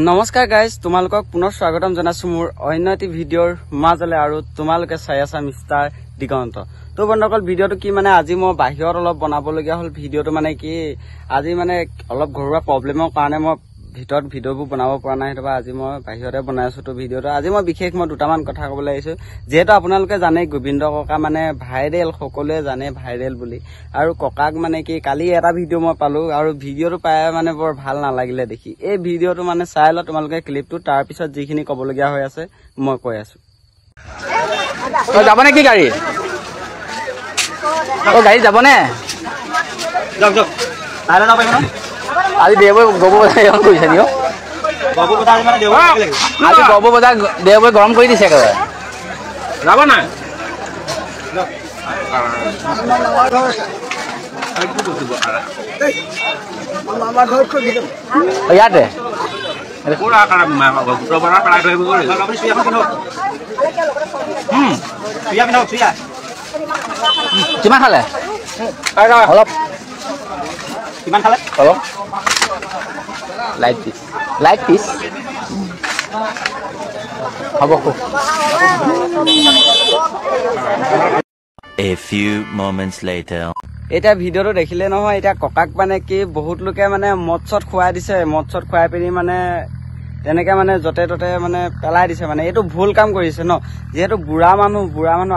নমস্কাৰ গাইজ, তোমালোকক পুনৰ স্বাগতম জনাইছো মোৰ অন্য এটি ভিডিঅ'ৰ মাজলে। আৰু তোমালোকে চাই আছা মিষ্টাৰ দিগন্ত। তো বন্ধুসকল, ভিডিঅ'টো কি মানে আজি মই বাহিৰত অলপ বনাবলগীয়া হ'ল। ভিডিঅ'টো মানে কি আজি মানে অলপ ঘৰুৱা প্ৰব্লেমৰ কাৰণে মই ভিতৰত ভিডিঅ'বোৰ বনাব পৰা নাই, সেইটো আজি মই বাহিৰতে বনাই আছো। তো ভিডিঅ'টো আজি মই বিশেষ দুটামান কথা ক'বলৈ আহিছো। যিহেতু আপোনালোকে জানে গোবিন্দ ককা মানে ভাইৰেল, সকলোৱে জানে ভাইৰেল বুলি। আৰু ককাক মানে কি কালি এটা ভিডিঅ' মই পালো, আৰু ভিডিঅ'টো পাই মানে বৰ ভাল নালাগিলে দেখি। এই ভিডিঅ'টো মানে চাই লওঁ তোমালোকে ক্লিপটো, তাৰপিছত যিখিনি ক'বলগীয়া হৈ আছে মই কৈ আছো। যাবনে কি গাড়ী? গাড়ী যাবনে? আজি দেওবাৰ গবু বজাৰ কৰিছে নি? আজি গবু বজাৰ দেওবাৰ গৰম কৰি দিছে একেবাৰে। যাব নাই ইয়াতে কিমান খালে? অলপ কিমান খালে? অলপ লাইট পিচ হ'ব। A few moments later. এতিয়া ভিডিঅ'টো দেখিলে নহয়, এতিয়া ককাক মানে কি বহুত লোকে মানে মদ চদ খুৱাই দিছে। মদ চদ খুৱাই পিনি মানে তেনেকে মানে য'তে ত'তে মানে পেলাই দিছে। মানে এইটো ভুল কাম কৰিছে ন। যিহেতু বুঢ়া মানুহ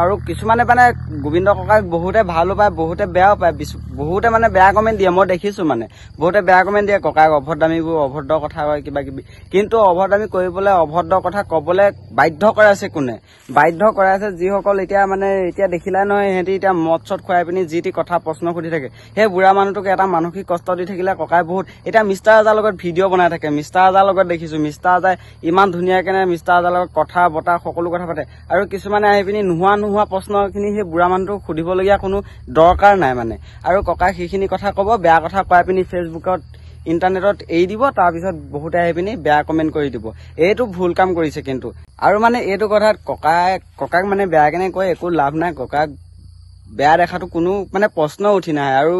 আৰু কিছুমানে মানে গোবিন্দ ককাক বহুতে ভালো পায়, বহুতে বেয়াও পায়। বহুতে মানে বেয়া কমেণ্ট দিয়ে, মই দেখিছো। মানে বহুতে বেয়া কমেণ্ট দিয়ে, ককাক অভদ্ৰামীবোৰ, অভদ্ৰ কথা কয় কিবা কিবি। কিন্তু অভদ্ৰামী কৰিবলৈ, অভদ্ৰ কথা কবলৈ বাধ্য কৰাইছে কোনে? বাধ্য কৰাইছে যিসকল এতিয়া দেখিলাই নহয়, সিহঁতি এতিয়া মদ চদ খুৱাই পিনি যি টি কথা প্ৰশ্ন সুধি থাকে। সেই বুঢ়া মানুহটোক এটা মানসিক কষ্ট দি থাকিলে ককাই বহুত এতিয়া মিষ্টাৰ আজাৰ লগত ভিডিঅ' বনাই থাকে। মিষ্টাৰ আজাৰ লগত দেখিছো, মিষ্টাৰ আজাৰ ইমান ধুনীয়াকে মিষ্টাৰ আজাৰ লগত কথা বতা সকলো কথা পাতে। আৰু কিছুমানে আহি পিনি নোহোৱা প্ৰশ্নখিনি সেই বুঢ়া মানুহটোক সুধিবলগীয়া কোনো দৰকাৰ নাই মানে। আৰু ককাই সেইখিনি কথা ক'ব, বেয়া কথা কোৱাই পিনি ফেচবুকত ইণ্টাৰনেটত এৰি দিব, তাৰপিছত বহুতে আহি পিনি বেয়া কমেণ্ট কৰি দিব। এইটো ভুল কাম কৰিছে কিন্তু। আৰু মানে এইটো কথাত ককাক মানে বেয়া কেনে কয় একো লাভ নাই। ককাক বেয়া দেখাটো কোনো মানে প্ৰশ্ন উঠি নাহে। আৰু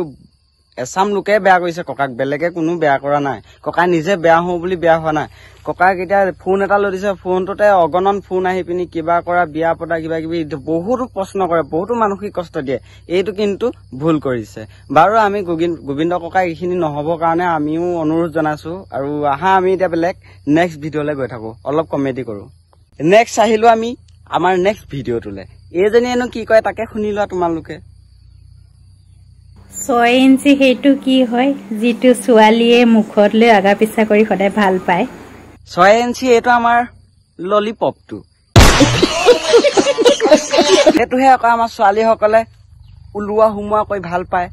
এচাম লোকে বেয়া কৰিছে ককাক, বেলেগে কোনো বেয়া কৰা নাই। ককাই নিজে বেয়া হওঁ বুলি বেয়া হোৱা নাই। ককাক এতিয়া ফোন এটা লৈ দিছে, ফোনটোতে অগণন ফোন আহি পিনি কিবা কৰা, বিয়া পতা, কিবা কিবি বহুতো প্ৰশ্ন কৰে, বহুতো মানসিক কষ্ট দিয়ে। এইটো কিন্তু ভুল কৰিছে। বাৰু আমি গোবিন্দ ককাই এইখিনি নহ'বৰ কাৰণে আমিও অনুৰোধ জনাইছো। আৰু আমি এতিয়া বেলেগ নেক্সট ভিডিঅ'লৈ গৈ থাকো, অলপ কমেডি কৰো। নেক্সট আহিলো আমি আমাৰ নেক্সট ভিডিঅ'টোলৈ। এইজনীয়েনো কি কয় তাকে শুনি লোৱা তোমালোকে। 6 ইঞ্চি সেইটো কি হয় যিটো ছোৱালীয়ে মুখত লৈ আগা পিছা কৰি সদায় ভাল পায়? 6 ইঞ্চি এইটো আমাৰ ললিপপটো। সেইটোহে আকৌ আমাৰ ছোৱালীসকলে ওলোৱা সোমোৱা কৰি ভাল পায়।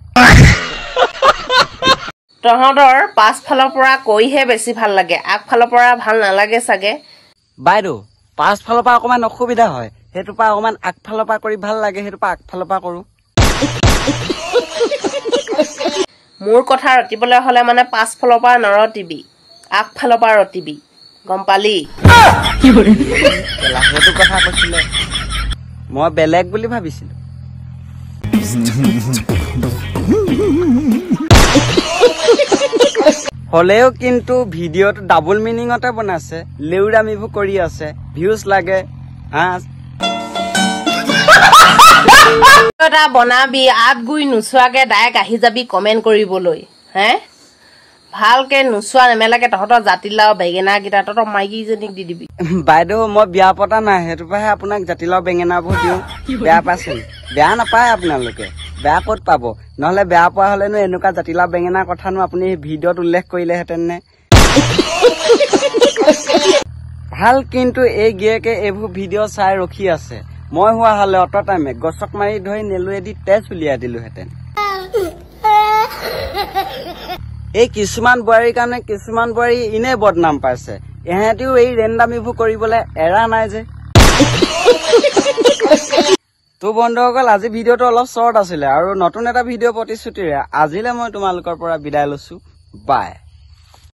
তহঁতৰ পাছফালৰ পৰা কৈহে বেছি ভাল লাগে, আগফালৰ পৰা ভাল নালাগে চাগে। বাইদেউ, পাছফালৰ পৰা অকমান অসুবিধা হয়, সেইটো পৰা অকমান আগফালৰ পৰা কৰি ভাল লাগে, সেইটো পৰা আগফালৰ পৰা কৰো। মোৰ কথা ৰটিবলৈ হলে মানে পাছফালৰ পৰা নৰটিবি, আগফালৰ পৰা ৰটিবি, গম পালি? সেইটো কথা কৈছিলে, মই বেলেগ বুলি ভাবিছিলো। হলেও কিন্তু ভিডিঅ'টো ডাবল মিনিঙতে বনাইছে, লেউৰামিবোৰ কৰি আছে, ভিউজ লাগে। এটা বনাবি, আত গুই নোচোৱাকে ডাইৰেক্ট আহি যাবি কমেন্ট কৰিবলৈ। ভালকে নোচোৱা নেমেলাকে তহঁতৰ জাতিলাও বেঙেনা কেইটা তহঁতৰ মাইকীজনীক দি দিবি। বাইদেউ, মই বিয়া পতা নাই, সেইটো পৰাহে আপোনাক জাতিলাও বেঙেনাবোৰ দিওঁ। বেয়া পাইছে? বেয়া নাপায় আপোনালোকে, বেয়া ক'ত পাব? নহলে বেয়া পোৱা হলেনো এনেকুৱা জাতিলাও বেঙেনা কথানো আপুনি ভিডিঅ'ত উল্লেখ কৰিলেহেঁতেন নে? ভাল কিন্তু এই গিয়েকে এইবোৰ ভিডিঅ' চাই ৰখি আছে। মই হোৱা হলে অত টাইমে গছক মাৰি ধৰি নেলুৱেদি তেজ উলিয়াই দিলোহেঁতেন। এই কিছুমান বোৱাৰীৰ কাৰণে কিছুমান বোৱাৰী ইনে বদনাম পাইছে। এহেঁতিও এই ৰেণ্ডামিবোৰ কৰিবলৈ এৰা নাই যে। তো বন্ধুসকল, আজি ভিডিঅ'টো অলপ শ্বৰ্ট আছিলে আৰু নতুন এটা ভিডিঅ' প্ৰতিশ্ৰুতিৰে আজিলে মই তোমালোকৰ পৰা বিদায় লৈছো। বাই।